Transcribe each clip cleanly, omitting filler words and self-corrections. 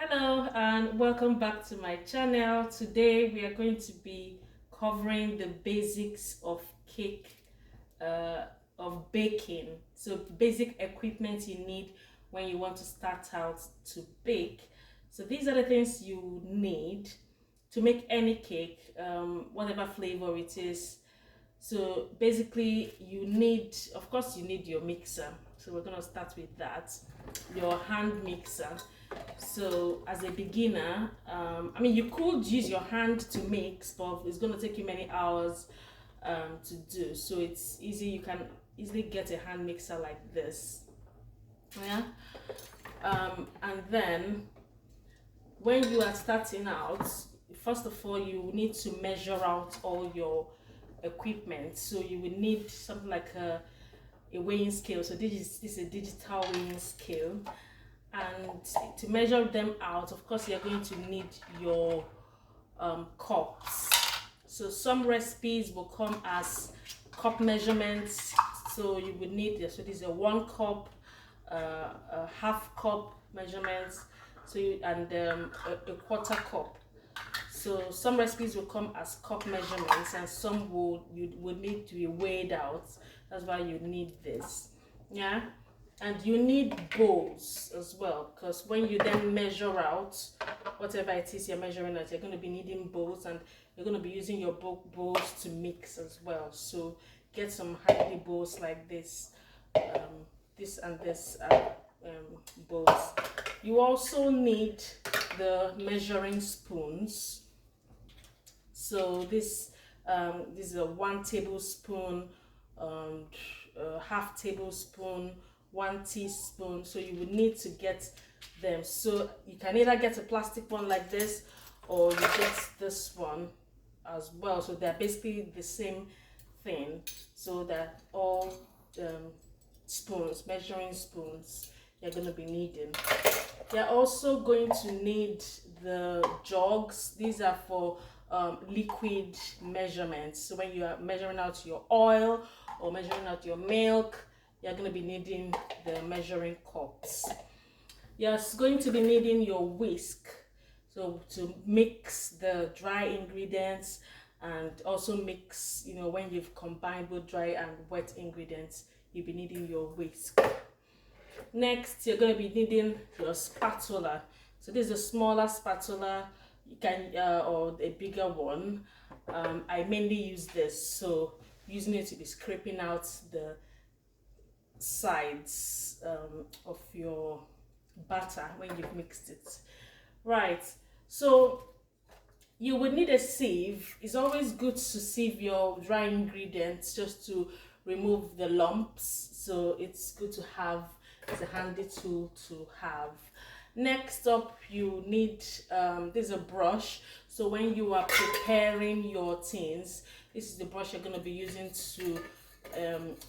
Hello and welcome back to my channel. Today we are going to be covering the basics of cake, of baking. So basic equipment you need when you want to start out to bake. So these are the things you need to make any cake, whatever flavor it is. So basically you need, of course you need your mixer. So we're going to start with that, your hand mixer. So as a beginner, I mean, you could use your hand to mix, but it's going to take you many hours to do. So it's easy, you can easily get a hand mixer like this. Yeah. And then when you are starting out, first of all, you need to measure out all your equipment. So you will need something like a weighing scale. So this is a digital weighing scale, and to measure them out, of course, you're going to need your cups. So some recipes will come as cup measurements. So you would need this. So this is a 1 cup, a half cup measurements. So and a quarter cup. So some recipes will come as cup measurements, and some you would need to be weighed out. That's why you need this. Yeah. And you need bowls as well, because when you then measure out whatever it is you're measuring out, you're going to be needing bowls, and you're going to be using your bowls to mix as well. So get some handy bowls like this, this and this bowls. You also need the measuring spoons. So this is a 1 tablespoon, half tablespoon, 1 teaspoon. So you would need to get them. So you can either get a plastic one like this, or you get this one as well. So they're basically the same thing. So that all spoons, measuring spoons, you're going to be needing. You're also going to need the jugs. These are for liquid measurements. So when you are measuring out your oil or measuring out your milk, you're going to be needing the measuring cups. You're going to be needing your whisk, so to mix the dry ingredients, and also mix, you know, when you've combined both dry and wet ingredients, you'll be needing your whisk. Next, you're going to be needing your spatula. So this is a smaller spatula, you can or a bigger one. I mainly use this, so using it to be scraping out the sides of your batter when you've mixed it. Right, so you would need a sieve. It's always good to sieve your dry ingredients just to remove the lumps. So it's good to have, it's a handy tool to have. Next up, you need this is a brush. So when you are preparing your tins, this is the brush you're going to be using to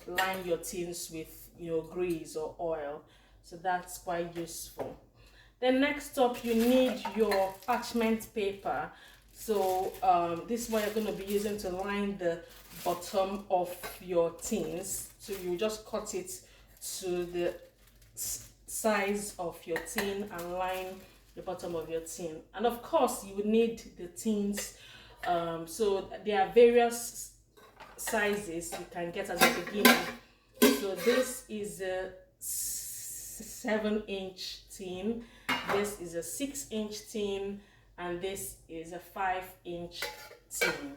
line your tins with your grease or oil. So that's quite useful. Then next up, you need your parchment paper. So this is what you're going to be using to line the bottom of your tins. So you just cut it to the size of your tin and line the bottom of your tin. And of course, you would need the tins. So there are various sizes you can get as a beginner. So this is a 7-inch tin, this is a 6-inch tin, and this is a 5-inch tin.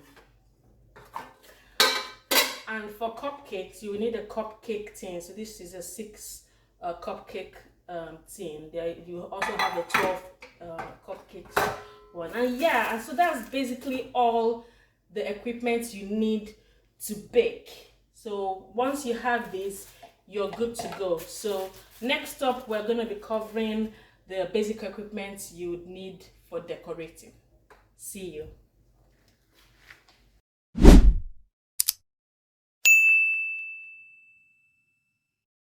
And for cupcakes, you will need a cupcake tin. So this is a 6 cupcake tin. There you also have a 12 cupcakes one. And yeah, and so that's basically all the equipment you need to bake. So once you have this, you're good to go. So next up, we're going to be covering the basic equipment you would need for decorating. See you.